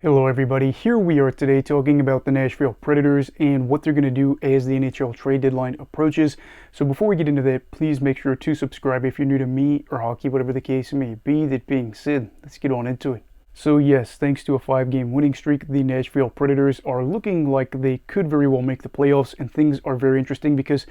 Hello everybody, here we are today talking about the Nashville Predators and what they're going to do as the NHL trade deadline approaches. So before we get into that, please make sure to subscribe if you're new to me or hockey, whatever the case may be. That being said, let's get on into it. So yes, thanks to a 5-game winning streak, the Nashville Predators are looking like they could very well make the playoffs, and things are very interesting because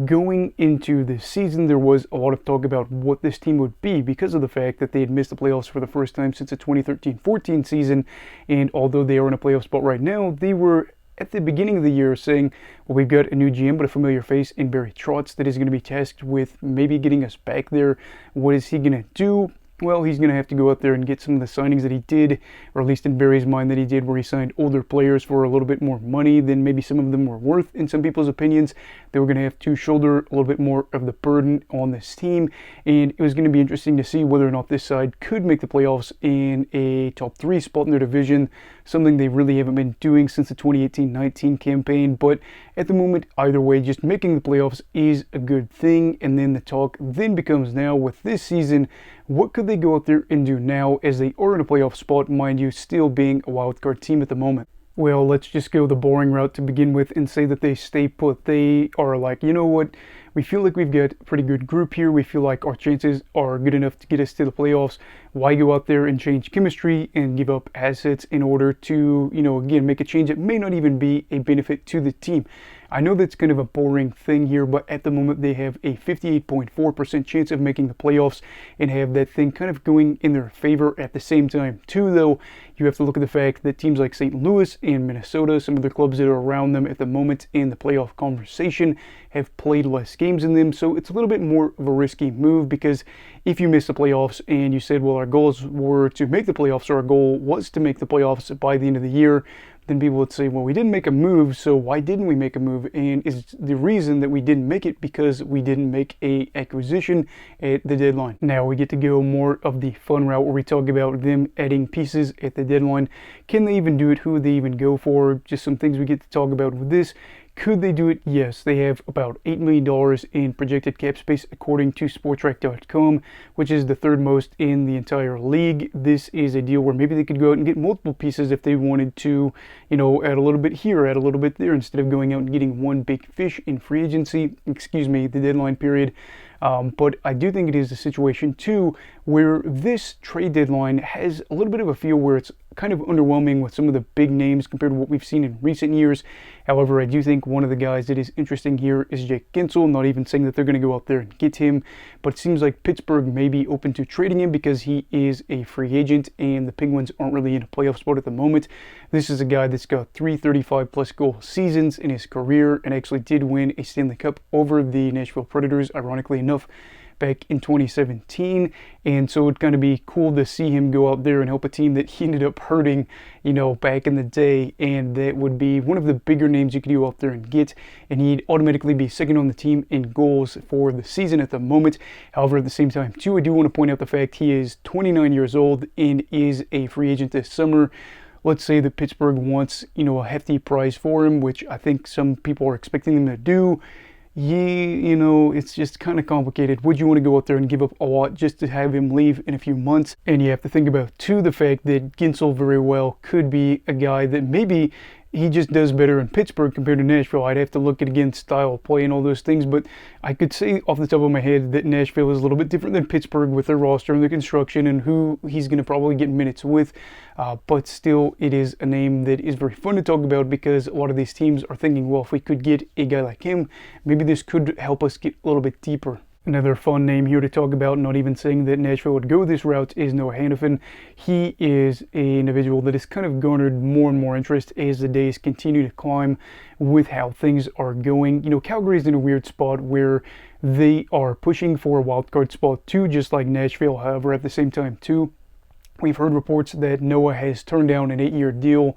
going into the season, there was a lot of talk about what this team would be because of the fact that they had missed the playoffs for the first time since the 2013-14 season. And although they are in a playoff spot right now, they were at the beginning of the year saying, well, we've got a new GM, but a familiar face in Barry Trotz that is going to be tasked with maybe getting us back there. What is he going to do? Well, he's going to have to go out there and get some of the signings that he did, or at least in Barry's mind that he did, where he signed older players for a little bit more money than maybe some of them were worth in some people's opinions. They were going to have to shoulder a little bit more of the burden on this team, and it was going to be interesting to see whether or not this side could make the playoffs in a top 3 spot in their division, something they really haven't been doing since the 2018-19 campaign. But at the moment, either way, just making the playoffs is a good thing, and then the talk then becomes now with this season, what could they go out there and do now as they are in a playoff spot, mind you, still being a wildcard team at the moment? Well, let's just go the boring route to begin with and say that they stay put. They are like, you know what, we feel like we've got a pretty good group here. We feel like our chances are good enough to get us to the playoffs. Why go out there and change chemistry and give up assets in order to, again, make a change that may not even be a benefit to the team? I know that's kind of a boring thing here, but at the moment they have a 58.4% chance of making the playoffs and have that thing kind of going in their favor at the same time too, though. You have to look at the fact that teams like St. Louis and Minnesota, some of the clubs that are around them at the moment in the playoff conversation, have played less games in them, so it's a little bit more of a risky move, because if you miss the playoffs and you said, well, our goals were to make the playoffs, or our goal was to make the playoffs by the end of the year, then people would say, well, we didn't make a move, so why didn't we make a move? And is the reason that we didn't make it because we didn't make a acquisition at the deadline? Now we get to go more of the fun route where we talk about them adding pieces at the deadline. Can they even do it? Who would they even go for? Just some things we get to talk about with this. Could they do it? Yes. They have about $8 million in projected cap space according to Spotrac.com, which is the third most in the entire league. This is a deal where maybe they could go out and get multiple pieces if they wanted to, add a little bit here, add a little bit there, instead of going out and getting one big fish in free agency, the deadline period. But I do think it is a situation too where this trade deadline has a little bit of a feel where it's kind of underwhelming with some of the big names compared to what we've seen in recent years. However, I do think one of the guys that is interesting here is Jake Guentzel. Not even saying that they're going to go out there and get him, but it seems like Pittsburgh may be open to trading him because he is a free agent and the Penguins aren't really in a playoff spot at the moment. This is a guy that's got 3 35-plus goal seasons in his career and actually did win a Stanley Cup over the Nashville Predators, ironically enough, back in 2017, and so it'd kind of be cool to see him go out there and help a team that he ended up hurting, back in the day, and that would be one of the bigger names you could go out there and get, and he'd automatically be second on the team in goals for the season at the moment. However, at the same time too, I do want to point out the fact he is 29 years old and is a free agent this summer. Let's say that Pittsburgh wants, a hefty prize for him, which I think some people are expecting them to do. It's just kind of complicated. Would you want to go out there and give up a lot just to have him leave in a few months? And you have to think about, too, the fact that Guentzel very well could be a guy that maybe he just does better in Pittsburgh compared to Nashville. I'd have to look at, again, style of play and all those things, but I could say off the top of my head that Nashville is a little bit different than Pittsburgh with their roster and their construction and who he's going to probably get minutes with. But still, it is a name that is very fun to talk about because a lot of these teams are thinking, well, if we could get a guy like him, maybe this could help us get a little bit deeper. Another fun name here to talk about, not even saying that Nashville would go this route, is Noah Hanifin. He is an individual that has kind of garnered more and more interest as the days continue to climb with how things are going. Calgary's in a weird spot where they are pushing for a wild card spot too, just like Nashville. However, at the same time too, we've heard reports that Noah has turned down an 8-year deal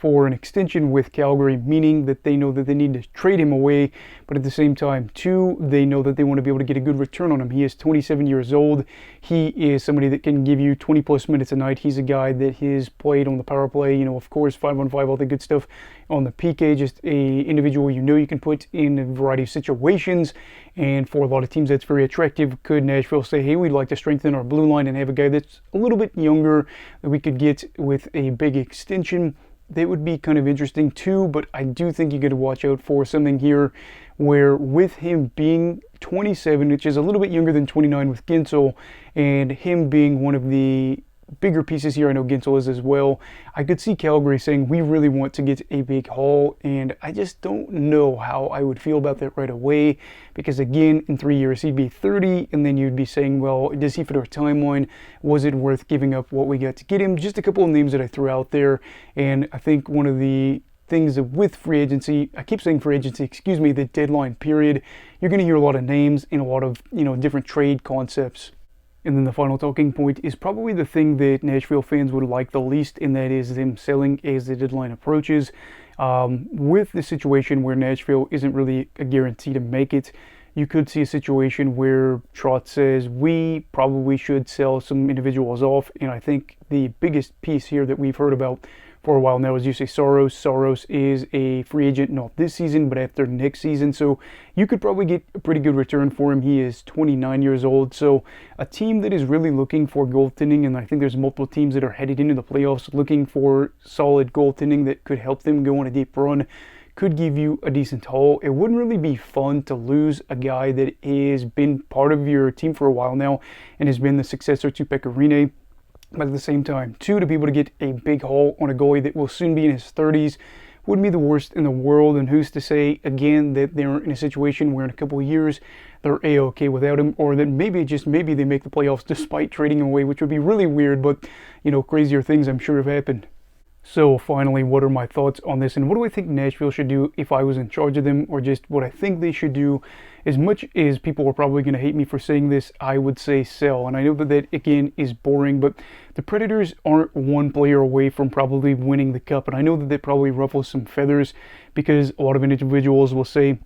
for an extension with Calgary, meaning that they know that they need to trade him away, but at the same time, two, they know that they want to be able to get a good return on him. He is 27 years old. He is somebody that can give you 20 plus minutes a night. He's a guy that has played on the power play, of course, 5-on-5, all the good stuff on the PK, just a individual you can put in a variety of situations. And for a lot of teams, that's very attractive. Could Nashville say, hey, we'd like to strengthen our blue line and have a guy that's a little bit younger that we could get with a big extension? That would be kind of interesting too, but I do think you got to watch out for something here where with him being 27, which is a little bit younger than 29 with Gensel, and him being one of the bigger pieces here, I know Gensel is as well, I could see Calgary saying, we really want to get a big haul, and I just don't know how I would feel about that right away, because again, in 3 years, he'd be 30, and then you'd be saying, well, does he fit our timeline? Was it worth giving up what we got to get him? Just a couple of names that I threw out there, and I think one of the things that with free agency, I keep saying free agency, the deadline period, you're going to hear a lot of names and a lot of, different trade concepts. And then the final talking point is probably the thing that Nashville fans would like the least, and that is them selling as the deadline approaches. With the situation where Nashville isn't really a guarantee to make it, you could see a situation where Trotz says, we probably should sell some individuals off. And I think the biggest piece here that we've heard about for a while now is you say Saros. Saros is a free agent, not this season, but after next season. So you could probably get a pretty good return for him. He is 29 years old. So a team that is really looking for goaltending, and I think there's multiple teams that are headed into the playoffs looking for solid goaltending that could help them go on a deep run, could give you a decent haul. It wouldn't really be fun to lose a guy that has been part of your team for a while now and has been the successor to Pekka Rinne. But at the same time, two, to be able to get a big haul on a goalie that will soon be in his 30s wouldn't be the worst in the world. And who's to say, again, that they're in a situation where in a couple of years they're A-okay without him, or that maybe they make the playoffs despite trading him away, which would be really weird, but, crazier things I'm sure have happened. So finally, what are my thoughts on this, and what do I think Nashville should do if I was in charge of them, or just what I think they should do? As much as people are probably going to hate me for saying this, I would say sell. And I know that again is boring, but the Predators aren't one player away from probably winning the cup. And I know that probably ruffles some feathers, because a lot of individuals will say,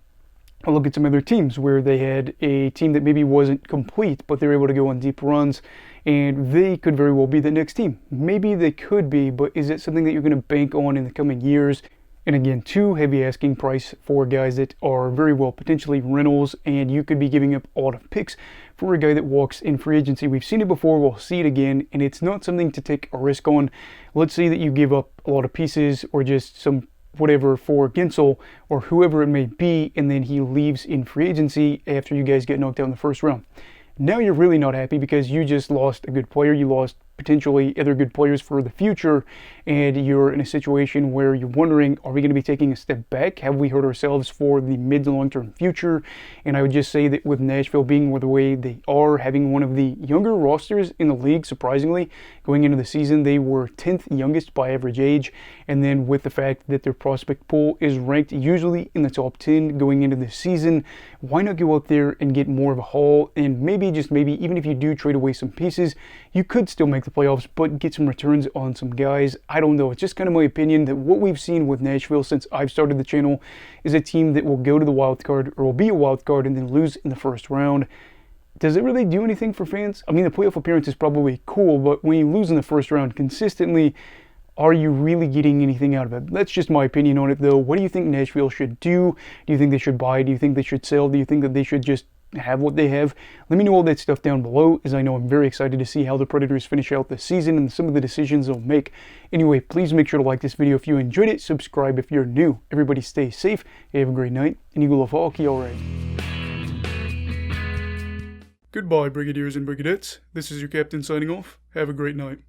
I'll look at some other teams where they had a team that maybe wasn't complete, but they were able to go on deep runs, and they could very well be the next team. Maybe they could be, but is it something that you're going to bank on in the coming years? And again, too heavy asking price for guys that are very well potentially rentals, and you could be giving up a lot of picks for a guy that walks in free agency. We've seen it before, we'll see it again, and it's not something to take a risk on. Let's say that you give up a lot of pieces or just some whatever for Gensel or whoever it may be, and then he leaves in free agency after you guys get knocked out in the first round. Now you're really not happy because you just lost a good player. You lost potentially other good players for the future, and you're in a situation where you're wondering, are we going to be taking a step back? Have we hurt ourselves for the mid to long-term future? And I would just say that with Nashville being the way they are, having one of the younger rosters in the league, surprisingly, going into the season, they were 10th youngest by average age, and then with the fact that their prospect pool is ranked usually in the top 10 going into the season, why not go out there and get more of a haul? And maybe, just maybe, even if you do trade away some pieces, you could still make the playoffs, but get some returns on some guys. I don't know. It's just kind of my opinion that what we've seen with Nashville since I've started the channel is a team that will go to the wild card, or will be a wild card, and then lose in the first round. Does it really do anything for fans? I mean, the playoff appearance is probably cool, but when you lose in the first round consistently, are you really getting anything out of it? That's just my opinion on it, though. What do you think Nashville should do? Do you think they should buy? Do you think they should sell? Do you think that they should just have what they have? Let me know all that stuff down below, as I know I'm very excited to see how the Predators finish out this season and some of the decisions they'll make. Anyway, please make sure to like this video if you enjoyed it. Subscribe if you're new. Everybody stay safe. Have a great night, and Eagle of Hockey, alright. Goodbye, Brigadiers and Brigadettes. This is your captain signing off. Have a great night.